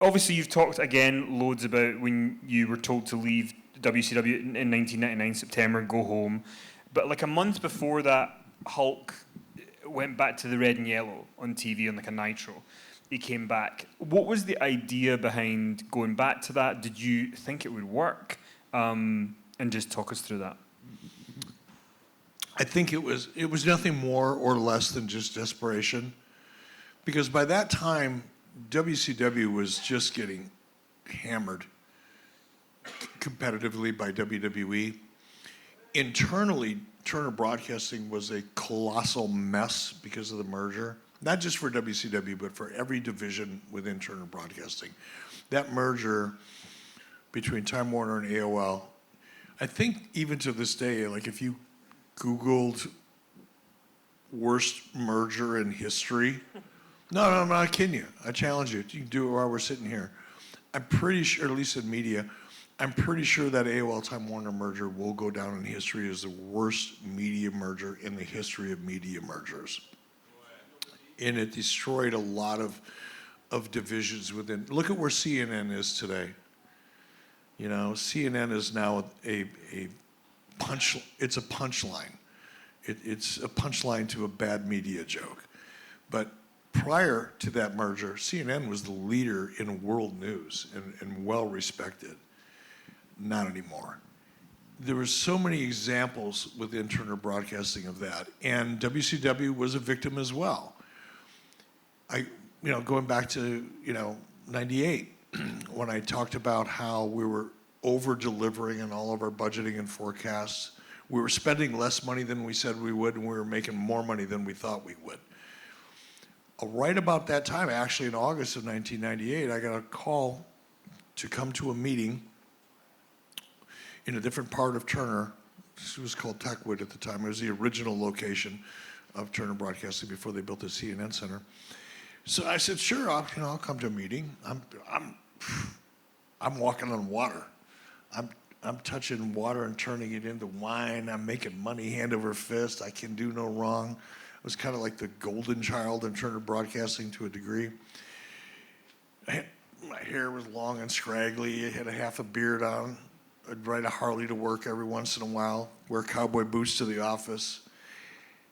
obviously you've talked again loads about when you were told to leave WCW in 1999 September and go home, but like a month before that, Hulk went back to the red and yellow on TV on like a Nitro. He came back. What was the idea behind going back to that? Did you think it would work? And just talk us through that. I think it was nothing more or less than just desperation, because by that time WCW was just getting hammered competitively by WWE. Internally, Turner Broadcasting was a colossal mess because of the merger, not just for WCW, but for every division within Turner Broadcasting. That merger between Time Warner and AOL, I think even to this day, like if you Googled worst merger in history, no, I'm not kidding you. I challenge you. You can do it while we're sitting here. I'm pretty sure, at least in media, I'm pretty sure that AOL Time Warner merger will go down in history as the worst media merger in the history of media mergers. And it destroyed a lot of divisions within. Look at where CNN is today. You know, CNN is now a punch. It's a punchline. It's a punchline to a bad media joke. But prior to that merger, CNN was the leader in world news and well respected. Not anymore. There were so many examples within Turner Broadcasting of that, and WCW was a victim as well. Going back to, 98, when I talked about how we were over-delivering in all of our budgeting and forecasts, we were spending less money than we said we would, and we were making more money than we thought we would. Right about that time, actually in August of 1998, I got a call to come to a meeting in a different part of Turner. It was called Techwood at the time. It was the original location of Turner Broadcasting before they built the CNN Center. So I said, sure, I'll come to a meeting. I'm walking on water. I'm touching water and turning it into wine. I'm making money hand over fist. I can do no wrong. It was kind of like the golden child in Turner Broadcasting to a degree. My hair was long and scraggly. I had a half a beard on. I'd ride a Harley to work every once in a while, wear cowboy boots to the office.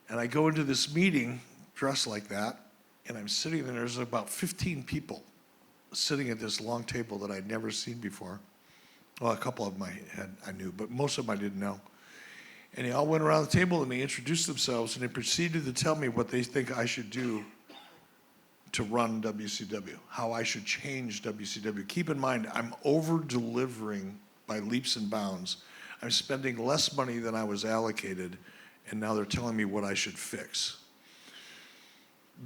And I go into this meeting dressed like that, and I'm sitting there. There's about 15 people sitting at this long table that I'd never seen before. Well, a couple of them I knew, but most of them I didn't know. And they all went around the table and they introduced themselves and they proceeded to tell me what they think I should do to run WCW, how I should change WCW. Keep in mind, I'm over-delivering by leaps and bounds. I'm spending less money than I was allocated, and now they're telling me what I should fix.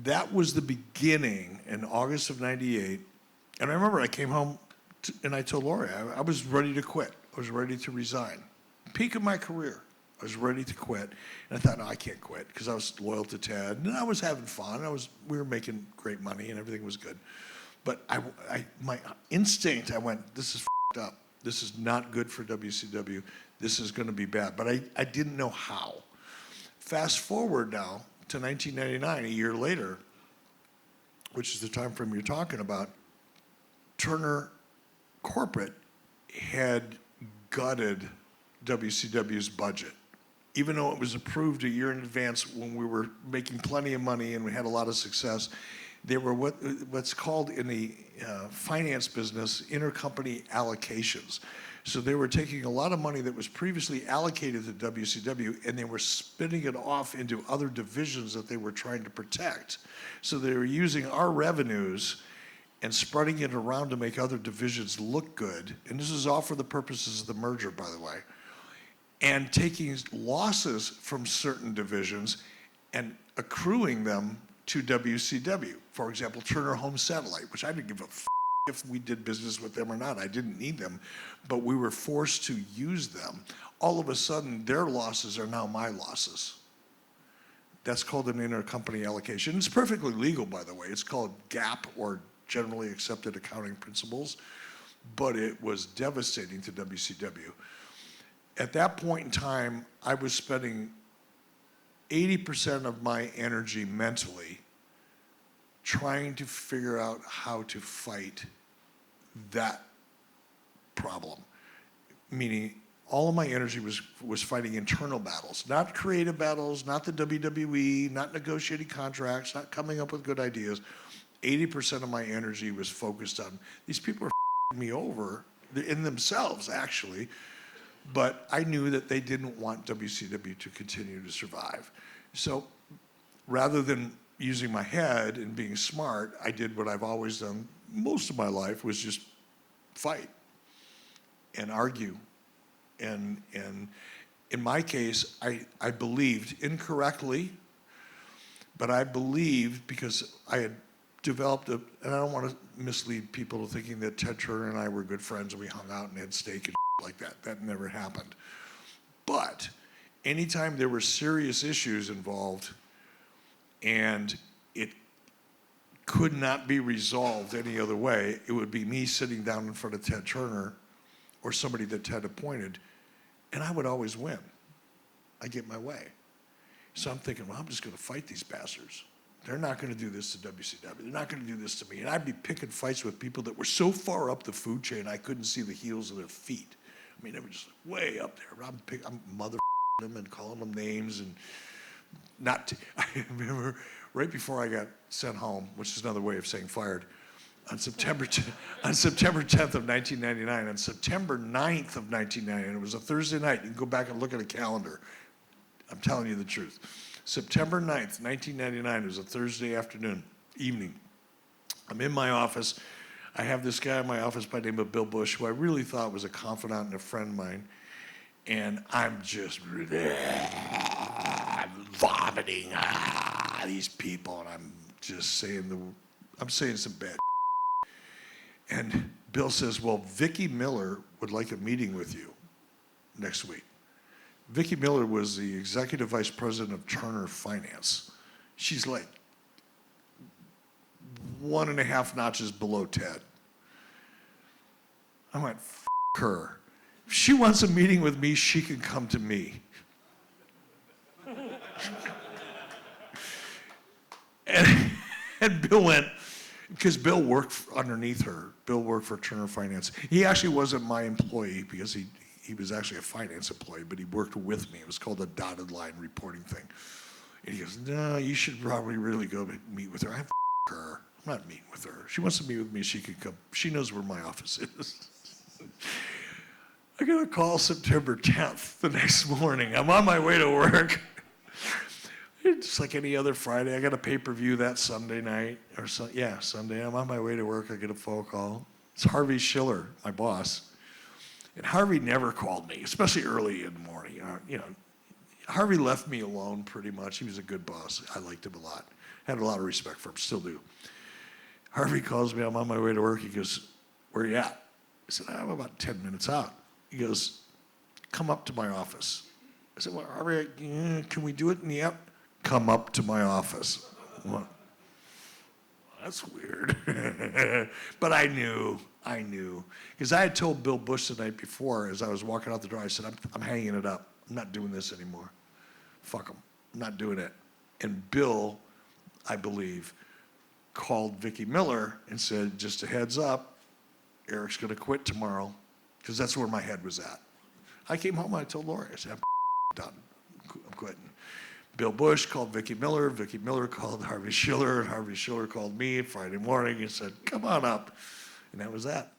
That was the beginning in August of 98. And I remember I came home and I told Lori, I was ready to quit. I was ready to resign. Peak of my career. I was ready to quit. And I thought, no, I can't quit, because I was loyal to Ted. And I was having fun. We were making great money and everything was good. But my instinct, I went, this is f***ed up. This is not good for WCW. This is going to be bad. But I didn't know how. Fast forward now to 1999, a year later, which is the time frame you're talking about, Turner Corporate had gutted WCW's budget. Even though it was approved a year in advance when we were making plenty of money and we had a lot of success, they were what's called in the finance business intercompany allocations. So they were taking a lot of money that was previously allocated to WCW and they were spinning it off into other divisions that they were trying to protect. So they were using our revenues and spreading it around to make other divisions look good. And this is all for the purposes of the merger, by the way. And taking losses from certain divisions and accruing them to WCW. For example, Turner Home Satellite, which I didn't give a f if we did business with them or not. I didn't need them, but we were forced to use them. All of a sudden, their losses are now my losses. That's called an intercompany allocation. It's perfectly legal, by the way. It's called GAAP, or generally accepted accounting principles, but it was devastating to WCW. At that point in time, I was spending 80% of my energy mentally trying to figure out how to fight that problem, meaning all of my energy was fighting internal battles, not creative battles, not the WWE, not negotiating contracts, not coming up with good ideas. 80% of my energy was focused on these people are me over in themselves, actually, but I knew that they didn't want WCW to continue to survive. So rather than using my head and being smart, I did what I've always done most of my life, was just fight and argue. And in my case, I believed incorrectly, but I believed because I had developed and I don't want to mislead people to thinking that Ted Turner and I were good friends and we hung out and had steak and like that. That never happened. But anytime there were serious issues involved and it could not be resolved any other way, it would be me sitting down in front of Ted Turner or somebody that Ted appointed, and I would always win. I get my way. So I'm thinking, well, I'm just going to fight these bastards. They're not going to do this to WCW. They're not going to do this to me. And I'd be picking fights with people that were so far up the food chain I couldn't see the heels of their feet. I mean, they were just way up there. I'm mother them and calling them names and I remember right before I got sent home, which is another way of saying fired, on September 10th of 1999, on September 9th of 1999, it was a Thursday night. You can go back and look at a calendar. I'm telling you the truth. September 9th, 1999, it was a Thursday evening. I'm in my office. I have this guy in my office by the name of Bill Bush, who I really thought was a confidant and a friend of mine. And I'm just vomiting these people, and I'm just saying some bad. And Bill says, well, Vicki Miller would like a meeting with you next week. Vicki Miller was the executive vice president of Turner Finance. She's like 1.5 notches below Ted. I went, F her. If she wants a meeting with me, she can come to me. And Bill went, because Bill worked underneath her. Bill worked for Turner Finance. He actually wasn't my employee because he was actually a finance employee, but he worked with me. It was called a dotted line reporting thing. And he goes, no, you should probably really go meet with her. I her. I'm not meeting with her. She wants to meet with me. She can come. She knows where my office is. I got a call September 10th the next morning. I'm on my way to work. It's like any other Friday. I got a pay-per-view that Sunday night. Sunday. I'm on my way to work. I get a phone call. It's Harvey Schiller, my boss. And Harvey never called me, especially early in the morning. Harvey left me alone pretty much. He was a good boss. I liked him a lot. Had a lot of respect for him, still do. Harvey calls me. I'm on my way to work. He goes, where you at? I said, I'm about 10 minutes out. He goes, come up to my office. I said, well, Harvey, can we do it in the app? Come up to my office. Well, that's weird. But I knew. Because I had told Bill Bush the night before as I was walking out the door, I said, I'm hanging it up. I'm not doing this anymore. Fuck him. I'm not doing it. And Bill, I believe, called Vicki Miller and said, just a heads up, Eric's going to quit tomorrow. Because that's where my head was at. I came home and I told Lori, I said, I'm done. I'm quitting. Bill Bush called Vicki Miller. Vicki Miller called Harvey Schiller. And Harvey Schiller called me Friday morning and said, come on up. And that was that.